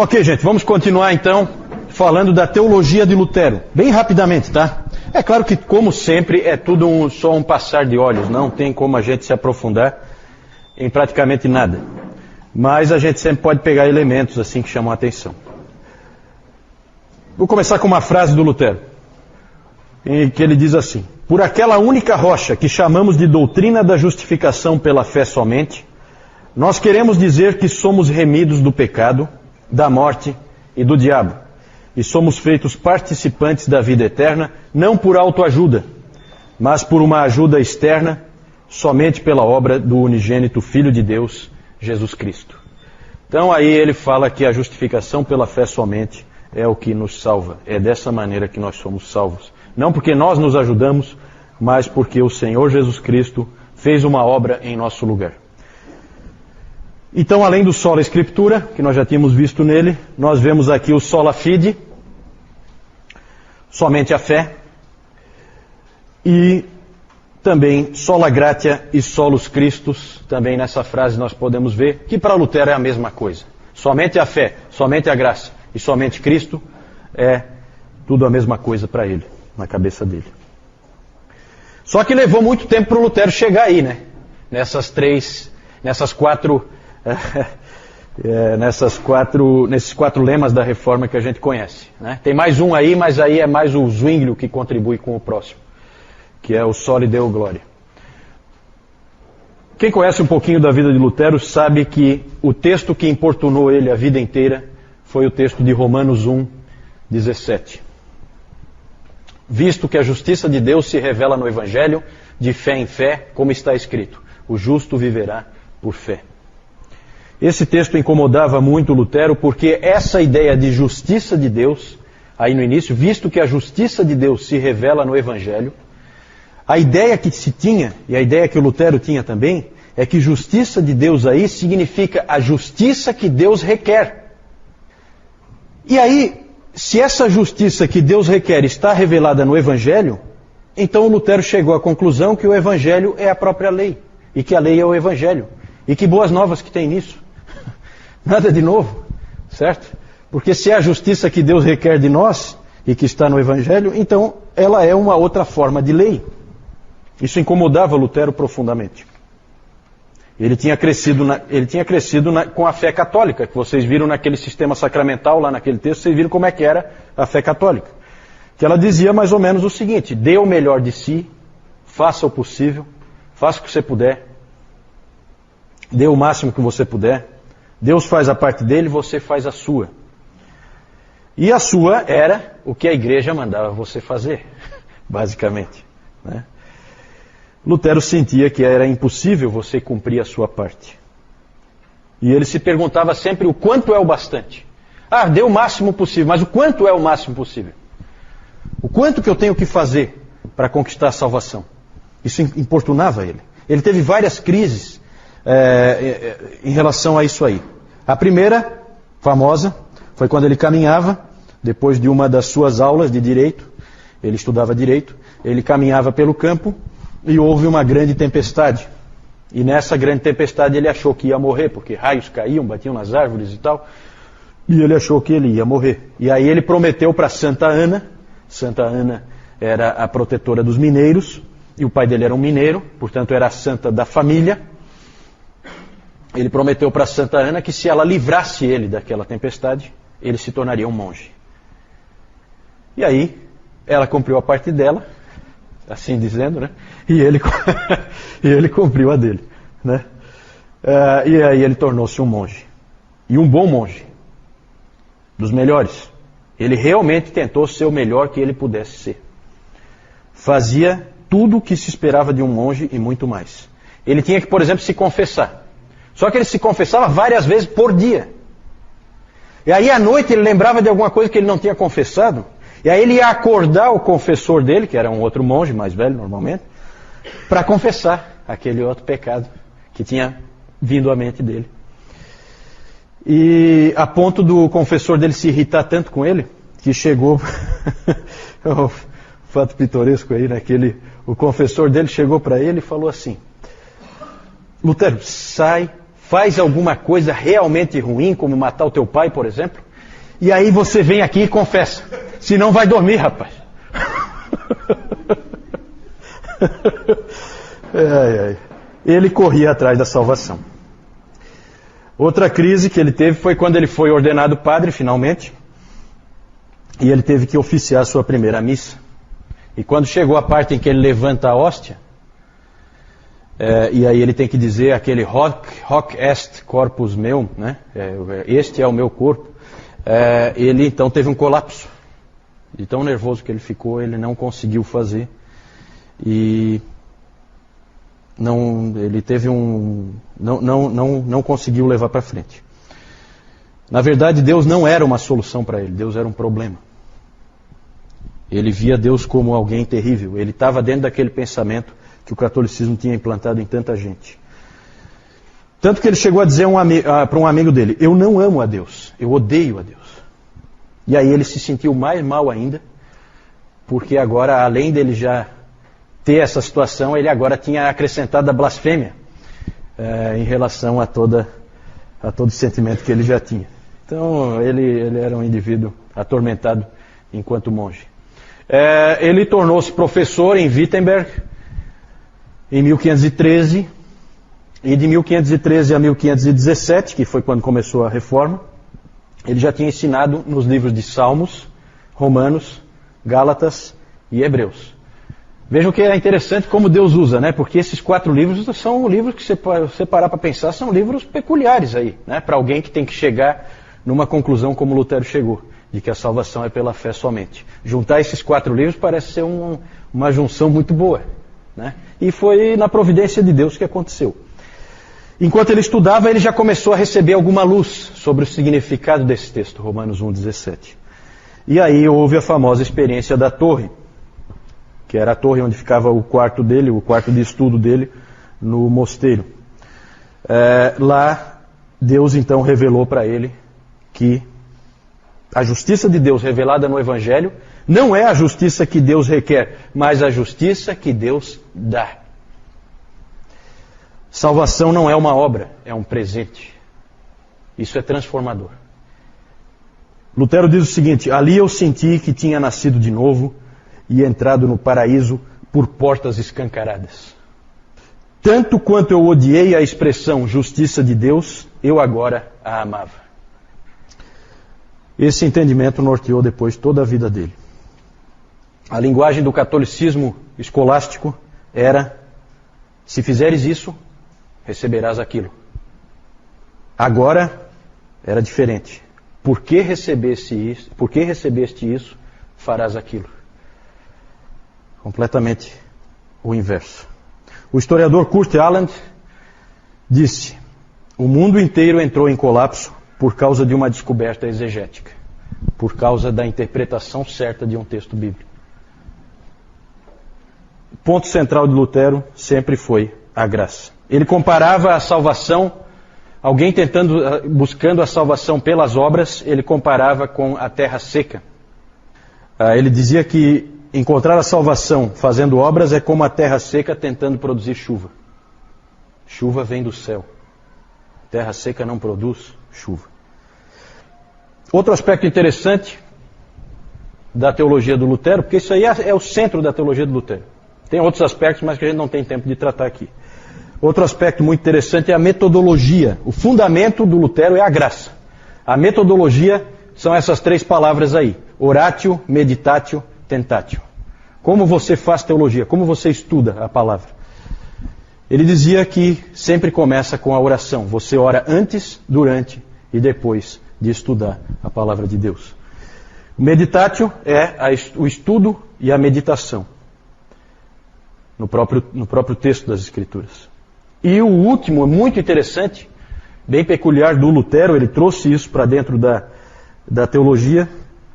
Ok, gente, vamos continuar então falando da teologia de Lutero. Bem rapidamente, tá? É claro que, como sempre, é tudo só um passar de olhos. Não tem como a gente se aprofundar em praticamente nada. Mas a gente sempre pode pegar elementos assim que chamam a atenção. Vou começar com uma frase do Lutero, em que ele diz assim: por aquela única rocha que chamamos de doutrina da justificação pela fé somente, nós queremos dizer que somos remidos do pecado, da morte e do diabo, e somos feitos participantes da vida eterna, não por autoajuda, mas por uma ajuda externa, somente pela obra do unigênito Filho de Deus, Jesus Cristo. Então aí ele fala que a justificação pela fé somente é o que nos salva. É dessa maneira que nós somos salvos. Não porque nós nos ajudamos, mas porque o Senhor Jesus Cristo fez uma obra em nosso lugar. Então, além do sola escritura, que nós já tínhamos visto nele, nós vemos aqui o sola fide, somente a fé, e também sola gratia e solus Christus, também nessa frase nós podemos ver que para Lutero é a mesma coisa. Somente a fé, somente a graça e somente Cristo é tudo a mesma coisa para ele, na cabeça dele. Só que levou muito tempo para o Lutero chegar aí, né? Nesses quatro lemas da reforma que a gente conhece, né? Tem mais um aí, mas aí é mais o Zwinglio que contribui com o próximo, que é o Soli Deo Gloria. Quem conhece um pouquinho da vida de Lutero sabe que o texto que importunou ele a vida inteira foi o texto de Romanos 1:17. Visto que a justiça de Deus se revela no Evangelho, de fé em fé, como está escrito: o justo viverá por fé. Esse texto incomodava muito Lutero, porque essa ideia de justiça de Deus, aí no início, visto que a justiça de Deus se revela no Evangelho, a ideia que se tinha, e a ideia que o Lutero tinha também, é que justiça de Deus aí significa a justiça que Deus requer. E aí, se essa justiça que Deus requer está revelada no Evangelho, então o Lutero chegou à conclusão que o Evangelho é a própria lei, e que a lei é o Evangelho. E que boas novas que tem nisso. Nada de novo, certo? Porque se é a justiça que Deus requer de nós, e que está no Evangelho, então ela é uma outra forma de lei. Isso incomodava Lutero profundamente. Ele tinha crescido com a fé católica, que vocês viram naquele sistema sacramental, lá naquele texto, vocês viram como é que era a fé católica. Que ela dizia mais ou menos o seguinte: dê o melhor de si, faça o possível, faça o que você puder, dê o máximo que você puder, Deus faz a parte dele, você faz a sua. E a sua era o que a igreja mandava você fazer, basicamente, né? Lutero sentia que era impossível você cumprir a sua parte. E ele se perguntava sempre o quanto é o bastante. Ah, dê o máximo possível, mas o quanto é o máximo possível? O quanto que eu tenho que fazer para conquistar a salvação? Isso importunava ele. Ele teve várias crises em relação a isso aí. A primeira, famosa, foi quando ele caminhava, depois de uma das suas aulas de direito, ele estudava direito, ele caminhava pelo campo, e houve uma grande tempestade. E nessa grande tempestade ele achou que ia morrer, porque raios caíam, batiam nas árvores e tal. E ele achou que ele ia morrer. E aí ele prometeu para Santa Ana. Santa Ana era a protetora dos mineiros. E o pai dele era um mineiro, portanto era a santa da família. Ele prometeu para Santa Ana que se ela livrasse ele daquela tempestade, ele se tornaria um monge. E aí ela cumpriu a parte dela, assim dizendo, né? E ele cumpriu a dele, né? E aí ele tornou-se um monge. E um bom monge. Dos melhores. Ele realmente tentou ser o melhor que ele pudesse ser. Fazia tudo o que se esperava de um monge e muito mais. Ele tinha que, por exemplo, se confessar. Só que ele se confessava várias vezes por dia. E aí à noite ele lembrava de alguma coisa que ele não tinha confessado. E aí ele ia acordar o confessor dele, que era um outro monge, mais velho normalmente, para confessar aquele outro pecado que tinha vindo à mente dele. E a ponto do confessor dele se irritar tanto com ele, que chegou... o fato pitoresco aí, né? O confessor dele chegou para ele e falou assim: Lutero, sai, faz alguma coisa realmente ruim, como matar o teu pai, por exemplo, e aí você vem aqui e confessa. Senão vai dormir, rapaz. Ele corria atrás da salvação. Outra crise que ele teve foi quando ele foi ordenado padre, finalmente, e ele teve que oficiar a sua primeira missa. E quando chegou a parte em que ele levanta a hóstia, e aí ele tem que dizer aquele hoc est corpus meum, né? Este é o meu corpo, ele então teve um colapso. De tão nervoso que ele ficou, ele não conseguiu fazer. E ele teve não conseguiu levar para frente. Na verdade, Deus não era uma solução para ele, Deus era um problema. Ele via Deus como alguém terrível. Ele estava dentro daquele pensamento que o catolicismo tinha implantado em tanta gente. Tanto que ele chegou a dizer para um amigo dele: eu não amo a Deus, eu odeio a Deus. E aí ele se sentiu mais mal ainda, porque agora, além dele já ter essa situação, ele agora tinha acrescentado a blasfêmia em relação a todo o sentimento que ele já tinha. Então ele era um indivíduo atormentado enquanto monge. Ele tornou-se professor em Wittenberg em 1513, e de 1513 a 1517, que foi quando começou a reforma, ele já tinha ensinado nos livros de Salmos, Romanos, Gálatas e Hebreus. Vejam que é interessante como Deus usa, né? Porque esses 4 livros são livros que, se você parar para pensar, são livros peculiares aí, né? Para alguém que tem que chegar numa conclusão como Lutero chegou, de que a salvação é pela fé somente. Juntar esses 4 livros parece ser uma junção muito boa, né? E foi na providência de Deus que aconteceu. Enquanto ele estudava, ele já começou a receber alguma luz sobre o significado desse texto, Romanos 1,17. E aí houve a famosa experiência da torre, que era a torre onde ficava o quarto dele, o quarto de estudo dele, no mosteiro. Lá, Deus então revelou para ele que a justiça de Deus revelada no Evangelho não é a justiça que Deus requer, mas a justiça que Deus dá. Salvação não é uma obra, é um presente. Isso é transformador. Lutero diz o seguinte: ali eu senti que tinha nascido de novo e entrado no paraíso por portas escancaradas. Tanto quanto eu odiei a expressão justiça de Deus, eu agora a amava. Esse entendimento norteou depois toda a vida dele. A linguagem do catolicismo escolástico era: se fizeres isso, receberás aquilo. Agora era diferente. Por que recebeste isso, farás aquilo. Completamente o inverso. O historiador Kurt Aland disse: o mundo inteiro entrou em colapso por causa de uma descoberta exegética, por causa da interpretação certa de um texto bíblico. O ponto central de Lutero sempre foi a graça. Ele comparava a salvação, alguém buscando a salvação pelas obras, ele comparava com a terra seca. Ele dizia que encontrar a salvação fazendo obras é como a terra seca tentando produzir chuva. Chuva vem do céu. Terra seca não produz chuva. Outro aspecto interessante da teologia do Lutero, porque isso aí é o centro da teologia do Lutero. Tem outros aspectos, mas que a gente não tem tempo de tratar aqui. Outro aspecto muito interessante é a metodologia. O fundamento do Lutero é a graça. A metodologia são essas 3 palavras aí: oratio, meditatio, tentatio. Como você faz teologia? Como você estuda a palavra? Ele dizia que sempre começa com a oração. Você ora antes, durante e depois de estudar a palavra de Deus. O meditatio é o estudo e a meditação no próprio texto das Escrituras. E o último, muito interessante, bem peculiar do Lutero, ele trouxe isso para dentro da teologia,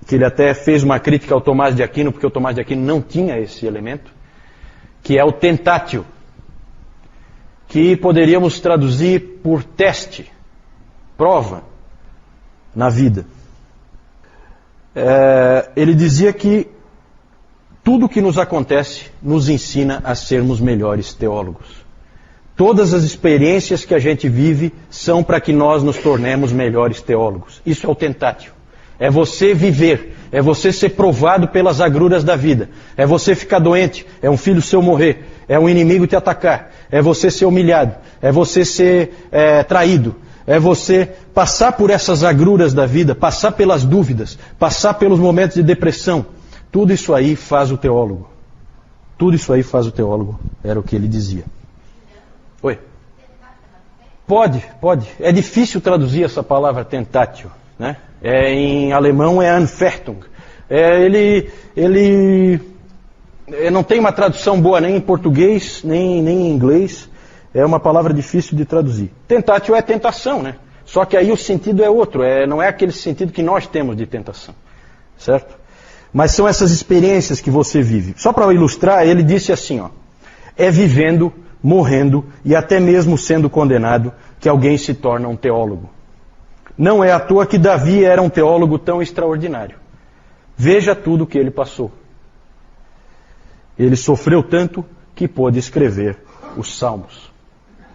que ele até fez uma crítica ao Tomás de Aquino, porque o Tomás de Aquino não tinha esse elemento, que é o tentatio, que poderíamos traduzir por teste, prova na vida. Ele dizia que tudo que nos acontece nos ensina a sermos melhores teólogos. Todas as experiências que a gente vive são para que nós nos tornemos melhores teólogos. Isso é o tentatio. É você viver. É você ser provado pelas agruras da vida. É você ficar doente. É um filho seu morrer. É um inimigo te atacar. É você ser humilhado. É você ser traído. É você passar por essas agruras da vida, passar pelas dúvidas, passar pelos momentos de depressão. Tudo isso aí faz o teólogo. Tudo isso aí faz o teólogo. Era o que ele dizia. Oi? Pode. É difícil traduzir essa palavra tentatio, né? Em alemão é Anfechtung. Ele não tem uma tradução boa nem em português, nem em inglês. É uma palavra difícil de traduzir. Tentatio é tentação, né? Só que aí o sentido é outro. Não é aquele sentido que nós temos de tentação. Certo? Mas são essas experiências que você vive. Só para ilustrar, ele disse assim, ó. É vivendo, morrendo e até mesmo sendo condenado que alguém se torna um teólogo. Não é à toa que Davi era um teólogo tão extraordinário. Veja tudo o que ele passou. Ele sofreu tanto que pôde escrever os Salmos.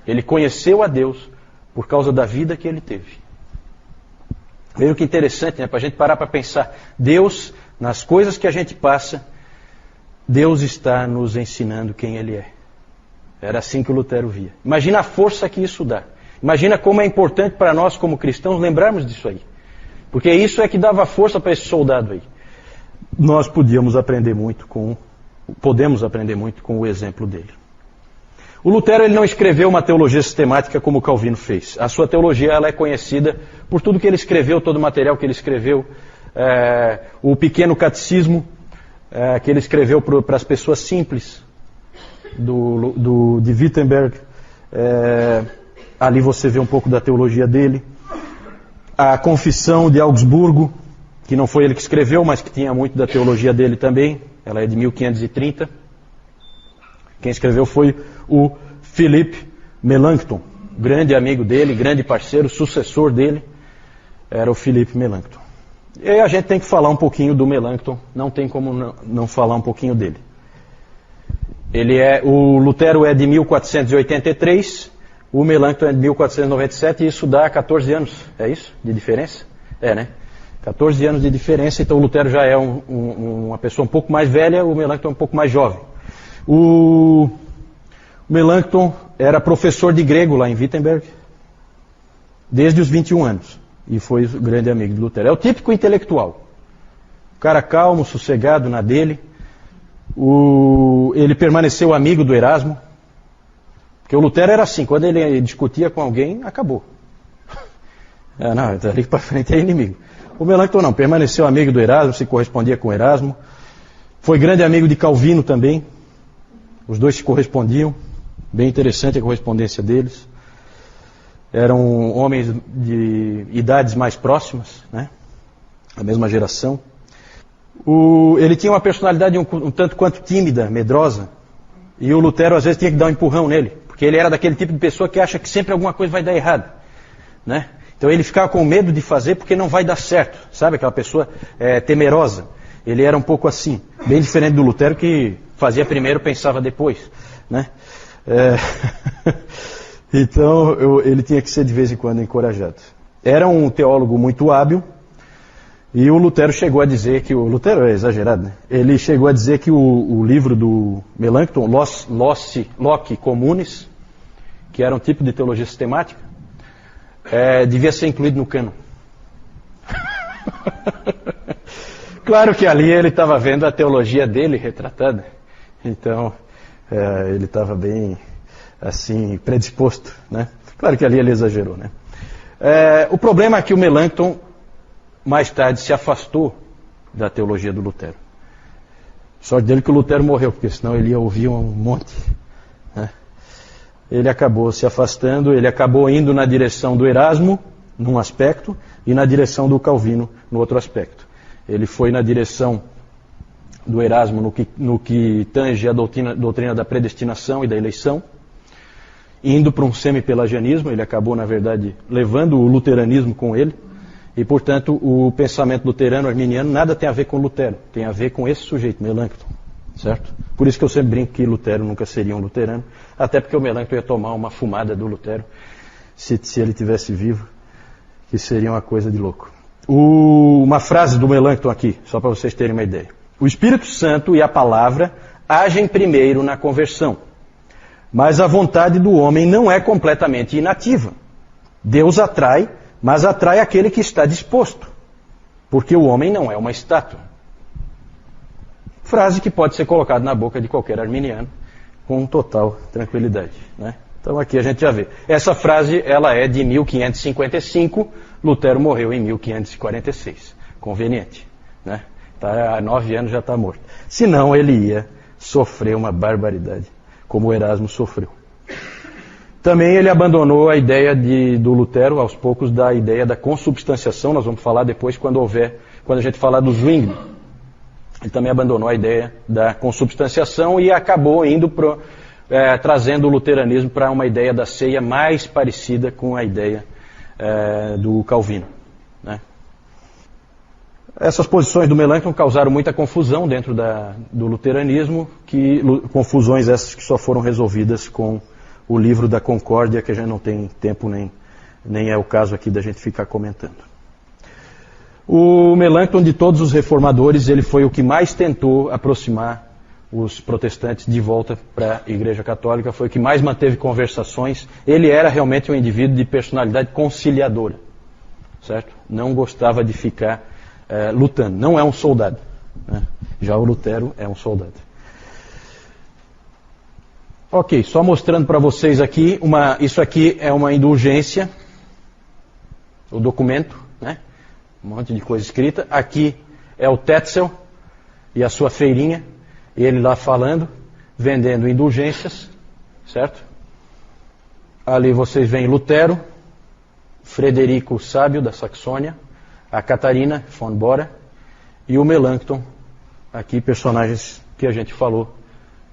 Ele conheceu a Deus por causa da vida que ele teve. Veja que interessante, né? Para a gente parar para pensar. Deus, nas coisas que a gente passa, Deus está nos ensinando quem Ele é. Era assim que o Lutero via. Imagina a força que isso dá. Imagina como é importante para nós como cristãos lembrarmos disso aí. Porque isso é que dava força para esse soldado aí. Nós podemos aprender muito com o exemplo dele. O Lutero ele não escreveu uma teologia sistemática como Calvino fez. A sua teologia ela é conhecida por tudo que ele escreveu, todo o material que ele escreveu, o pequeno catecismo que ele escreveu para as pessoas simples de Wittenberg. Ali você vê um pouco da teologia dele. A Confissão de Augsburgo, que não foi ele que escreveu, mas que tinha muito da teologia dele também. Ela é de 1530. Quem escreveu foi o Philippe Melanchthon, grande amigo dele, grande parceiro, sucessor dele, era o Philippe Melanchthon. E aí a gente tem que falar um pouquinho do Melanchthon, não tem como não falar um pouquinho dele. O Lutero é de 1483, o Melanchthon é de 1497, e isso dá 14 anos, é isso? De diferença? Né? 14 anos de diferença, então o Lutero já é uma pessoa um pouco mais velha, o Melanchthon é um pouco mais jovem. O Melanchthon era professor de grego lá em Wittenberg, desde os 21 anos, e foi grande amigo de Lutero. É o típico intelectual, o cara calmo, sossegado na dele. Ele permaneceu amigo do Erasmo, porque o Lutero era assim, quando ele discutia com alguém, acabou. Não, dali para frente é inimigo. O Melanchthon não, permaneceu amigo do Erasmo, se correspondia com o Erasmo, foi grande amigo de Calvino também. Os dois se correspondiam, bem interessante a correspondência deles. Eram homens de idades mais próximas, né? A mesma geração. Ele tinha uma personalidade um tanto quanto tímida, medrosa, e o Lutero às vezes tinha que dar um empurrão nele, porque ele era daquele tipo de pessoa que acha que sempre alguma coisa vai dar errado, né? Então ele ficava com medo de fazer porque não vai dar certo, sabe? Aquela pessoa temerosa. Ele era um pouco assim, bem diferente do Lutero que fazia primeiro, pensava depois, né? Então ele tinha que ser de vez em quando encorajado. Era um teólogo muito hábil, e o Lutero chegou a dizer que... O Lutero é exagerado, né? Ele chegou a dizer que o livro do Melanchthon, Loci Communis, que era um tipo de teologia sistemática, devia ser incluído no cânon. Claro que ali ele estava vendo a teologia dele retratada, então ele estava bem assim predisposto, né? Claro que ali ele exagerou, né? O problema é que o Melanchthon mais tarde se afastou da teologia do Lutero. Sorte dele que o Lutero morreu, porque senão ele ia ouvir um monte, né? Ele acabou se afastando, ele acabou indo na direção do Erasmo, num aspecto, e na direção do Calvino, no outro aspecto. Ele foi na direção do Erasmo no que tange a doutrina da predestinação e da eleição, indo para um semi-pelagianismo. Ele acabou, na verdade, levando o luteranismo com ele, e, portanto, o pensamento luterano, arminiano, nada tem a ver com Lutero, tem a ver com esse sujeito, Melanchthon, certo? Por isso que eu sempre brinco que Lutero nunca seria um luterano, até porque o Melanchthon ia tomar uma fumada do Lutero, se ele tivesse vivo, que seria uma coisa de louco. Uma frase do Melanchthon aqui, só para vocês terem uma ideia. O Espírito Santo e a palavra agem primeiro na conversão, mas a vontade do homem não é completamente inativa. Deus atrai, mas atrai aquele que está disposto, porque o homem não é uma estátua. Frase que pode ser colocada na boca de qualquer arminiano com total tranquilidade, né? Então aqui a gente já vê. Essa frase, ela é de 1555, Lutero morreu em 1546. Conveniente, né? Tá, há 9 anos já está morto. Senão ele ia sofrer uma barbaridade, como o Erasmo sofreu. Também ele abandonou a ideia do Lutero, aos poucos, da ideia da consubstanciação. Nós vamos falar depois quando a gente falar do Zwingli. Ele também abandonou a ideia da consubstanciação e acabou indo trazendo o luteranismo para uma ideia da ceia mais parecida com a ideia do Calvino, né? Essas posições do Melanchthon causaram muita confusão dentro do luteranismo, confusões essas que só foram resolvidas com o livro da Concórdia, que a gente não tem tempo nem é o caso aqui da gente ficar comentando. O Melanchthon, de todos os reformadores, ele foi o que mais tentou aproximar os protestantes de volta para a Igreja Católica, foi o que mais manteve conversações. Ele era realmente um indivíduo de personalidade conciliadora, certo? Não gostava de ficar lutando, não é um soldado, né? Já o Lutero é um soldado. Ok, só mostrando para vocês aqui, isso aqui é uma indulgência, o documento, né? Um monte de coisa escrita. Aqui é o Tetzel e a sua feirinha, e ele lá falando, vendendo indulgências, certo? Ali vocês veem Lutero, Frederico o Sábio da Saxônia, a Catarina von Bora e o Melanchthon, aqui personagens que a gente falou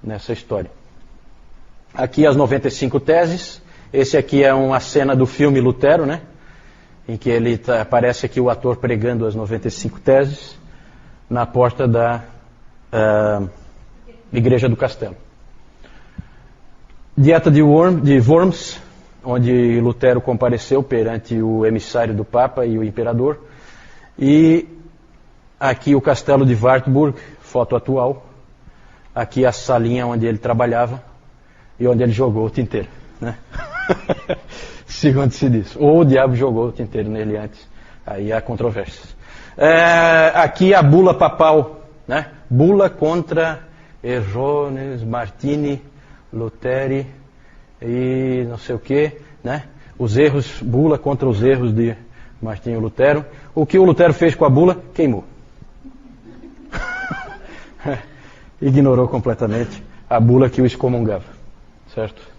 nessa história. Aqui as 95 teses. Esse aqui é uma cena do filme Lutero, né? Em que aparece aqui o ator pregando as 95 teses na porta da Igreja do Castelo. Dieta de Worms, onde Lutero compareceu perante o emissário do Papa e o Imperador. E aqui o Castelo de Wartburg, foto atual. Aqui a salinha onde ele trabalhava e onde ele jogou o tinteiro, né? Segundo se diz. Ou o diabo jogou o tinteiro nele antes. Aí há controvérsias. Aqui a bula papal, né? Bula contra Errones, Martini, Luteri e não sei o que, né? Os erros, bula contra os erros de Martinho Lutero. O que o Lutero fez com a bula? Queimou. Ignorou completamente a bula que o excomungava, certo?